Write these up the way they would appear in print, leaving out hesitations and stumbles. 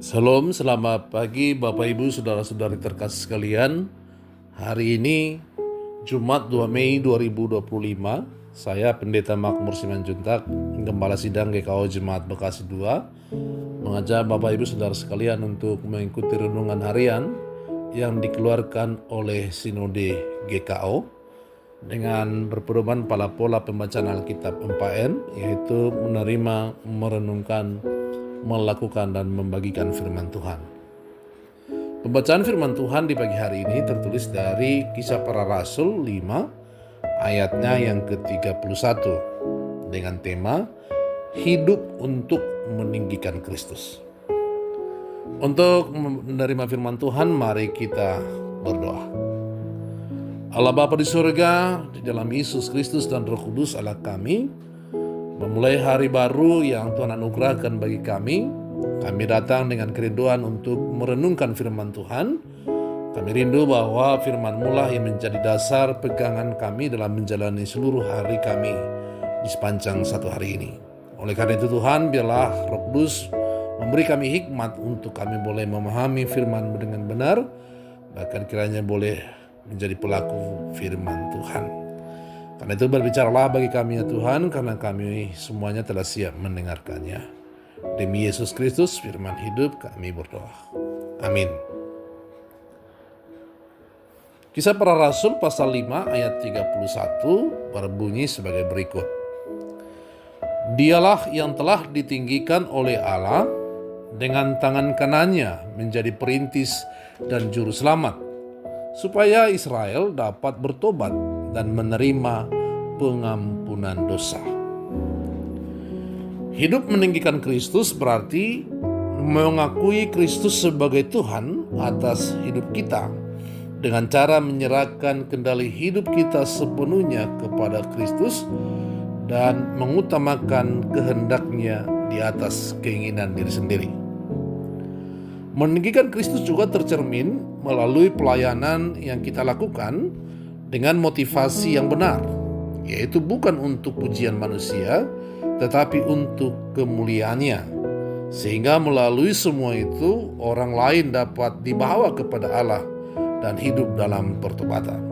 Salam, selamat pagi Bapak Ibu Saudara-saudari terkasih sekalian. Hari ini Jumat 2 Mei 2025, saya Pendeta Makmur Simanjuntak, Gembala Sidang GKO Jemaat Bekasi 2, mengajak Bapak Ibu Saudara sekalian untuk mengikuti renungan harian yang dikeluarkan oleh Sinode GKO dengan berpedoman pada pola pembacaan Alkitab 4M, yaitu menerima, merenungkan, melakukan dan membagikan firman Tuhan. Pembacaan firman Tuhan di pagi hari ini tertulis dari Kisah Para Rasul 5 ayatnya yang ke-31 dengan tema Hidup untuk meninggikan Kristus. Untuk menerima firman Tuhan, mari kita berdoa. Allah Bapa di surga, di dalam Yesus Kristus dan Roh Kudus Allah kami, memulai hari baru yang Tuhan anugerahkan bagi kami datang dengan kerinduan untuk merenungkan firman Tuhan. Kami rindu bahwa firman-Mu lah yang menjadi dasar pegangan kami dalam menjalani seluruh hari kami di sepanjang satu hari ini. Oleh karena itu Tuhan, biarlah Roh Kudus memberi kami hikmat untuk kami boleh memahami firman-Mu dengan benar, bahkan kiranya boleh menjadi pelaku firman Tuhan. Karena itu berbicaralah bagi kami ya Tuhan, karena kami semuanya telah siap mendengarkannya. Demi Yesus Kristus, firman hidup, kami berdoa. Amin. Kisah Para Rasul pasal 5 ayat 31 berbunyi sebagai berikut. Dialah yang telah ditinggikan oleh Allah dengan tangan kanannya menjadi perintis dan juru selamat, supaya Israel dapat bertobat dan menerima pengampunan dosa. Hidup meninggikan Kristus berarti mengakui Kristus sebagai Tuhan atas hidup kita dengan cara menyerahkan kendali hidup kita sepenuhnya kepada Kristus dan mengutamakan kehendaknya di atas keinginan diri sendiri. Meninggikan Kristus juga tercermin melalui pelayanan yang kita lakukan dengan motivasi yang benar, yaitu bukan untuk pujian manusia, tetapi untuk kemuliaannya. Sehingga melalui semua itu, orang lain dapat dibawa kepada Allah dan hidup dalam pertobatan.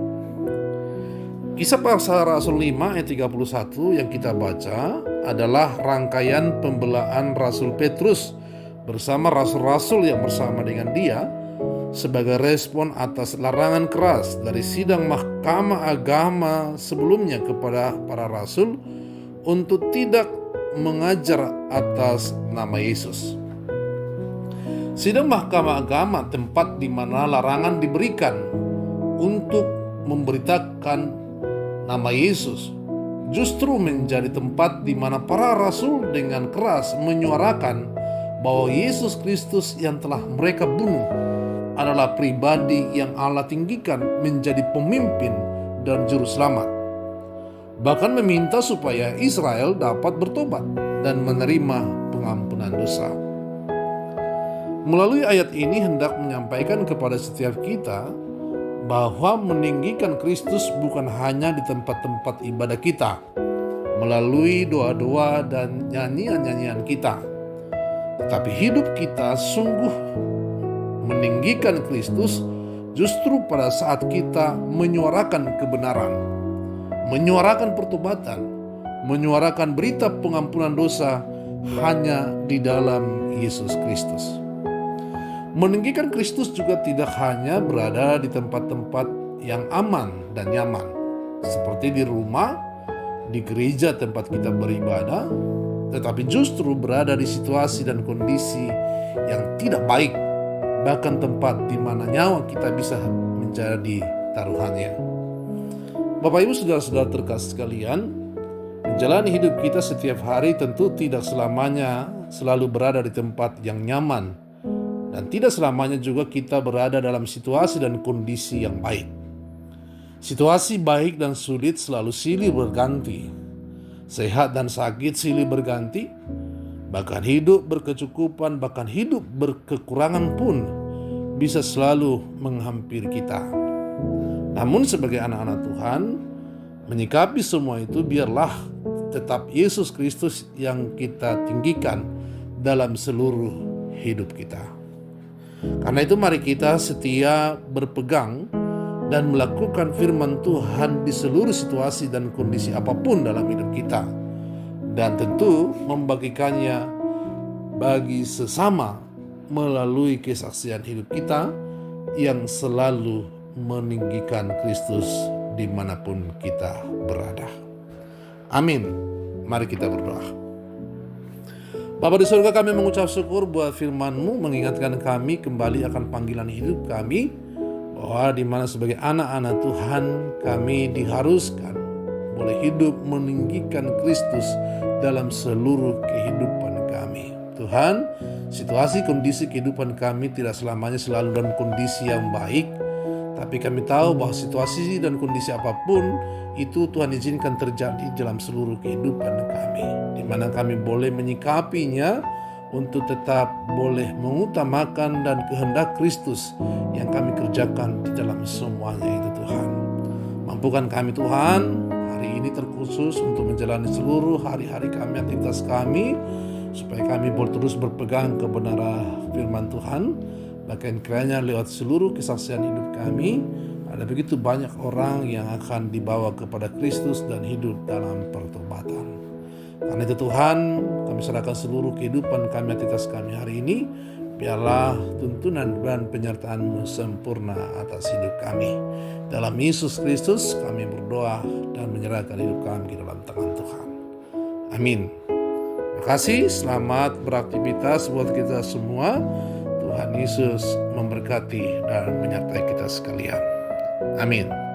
Kisah Para Rasul 5 ayat 31 yang kita baca adalah rangkaian pembelaan Rasul Petrus bersama rasul-rasul yang bersama dengan dia sebagai respon atas larangan keras dari sidang mahkamah agama sebelumnya kepada para rasul untuk tidak mengajar atas nama Yesus. Sidang mahkamah agama tempat di mana larangan diberikan untuk memberitakan nama Yesus justru menjadi tempat di mana para rasul dengan keras menyuarakan bahwa Yesus Kristus yang telah mereka bunuh adalah pribadi yang Allah tinggikan menjadi pemimpin dan juru selamat. Bahkan meminta supaya Israel dapat bertobat dan menerima pengampunan dosa. Melalui ayat ini hendak menyampaikan kepada setiap kita bahwa meninggikan Kristus bukan hanya di tempat-tempat ibadah kita, melalui doa-doa dan nyanyian-nyanyian kita, tetapi hidup kita sungguh meninggikan Kristus justru pada saat kita menyuarakan kebenaran, menyuarakan pertobatan, menyuarakan berita pengampunan dosa hanya di dalam Yesus Kristus. Meninggikan Kristus juga tidak hanya berada di tempat-tempat yang aman dan nyaman, seperti di rumah, di gereja tempat kita beribadah, tetapi justru berada di situasi dan kondisi yang tidak baik, bahkan tempat di mana nyawa kita bisa menjadi taruhannya. Bapak Ibu Saudara-saudara terkasih sekalian, menjalani hidup kita setiap hari tentu tidak selamanya selalu berada di tempat yang nyaman, dan tidak selamanya juga kita berada dalam situasi dan kondisi yang baik. Situasi baik dan sulit selalu silih berganti. Sehat dan sakit silih berganti, bahkan hidup berkecukupan, bahkan hidup berkekurangan pun bisa selalu menghampiri kita. Namun sebagai anak-anak Tuhan, menyikapi semua itu biarlah tetap Yesus Kristus yang kita tinggikan dalam seluruh hidup kita. Karena itu mari kita setia berpegang dan melakukan firman Tuhan di seluruh situasi dan kondisi apapun dalam hidup kita. Dan tentu membagikannya bagi sesama melalui kesaksian hidup kita yang selalu meninggikan Kristus dimanapun kita berada. Amin. Mari kita berdoa. Bapa di surga, kami mengucap syukur buat firman-Mu mengingatkan kami kembali akan panggilan hidup kami, bahwa di mana sebagai anak-anak Tuhan kami diharuskan boleh hidup meninggikan Kristus dalam seluruh kehidupan kami. Tuhan, situasi kondisi kehidupan kami tidak selamanya selalu dalam kondisi yang baik, tapi kami tahu bahwa situasi dan kondisi apapun itu Tuhan izinkan terjadi dalam seluruh kehidupan kami, di mana kami boleh menyikapinya untuk tetap boleh mengutamakan dan kehendak Kristus yang kami kerjakan di dalam semuanya itu Tuhan. Mampukan kami Tuhan hari ini terkhusus untuk menjalani seluruh hari-hari kami, aktivitas kami, supaya kami boleh terus berpegang kebenaran firman Tuhan. Bahkan kiranya lewat seluruh kesaksian hidup kami, ada begitu banyak orang yang akan dibawa kepada Kristus dan hidup dalam pertobatan. Karena itu Tuhan, kami serahkan seluruh kehidupan kami, aktivitas kami hari ini. Biarlah tuntunan dan penyertaan-Mu sempurna atas hidup kami. Dalam Yesus Kristus kami berdoa dan menyerahkan hidup kami ke dalam tangan Tuhan. Amin. Terima kasih, selamat beraktivitas buat kita semua. Tuhan Yesus memberkati dan menyertai kita sekalian. Amin.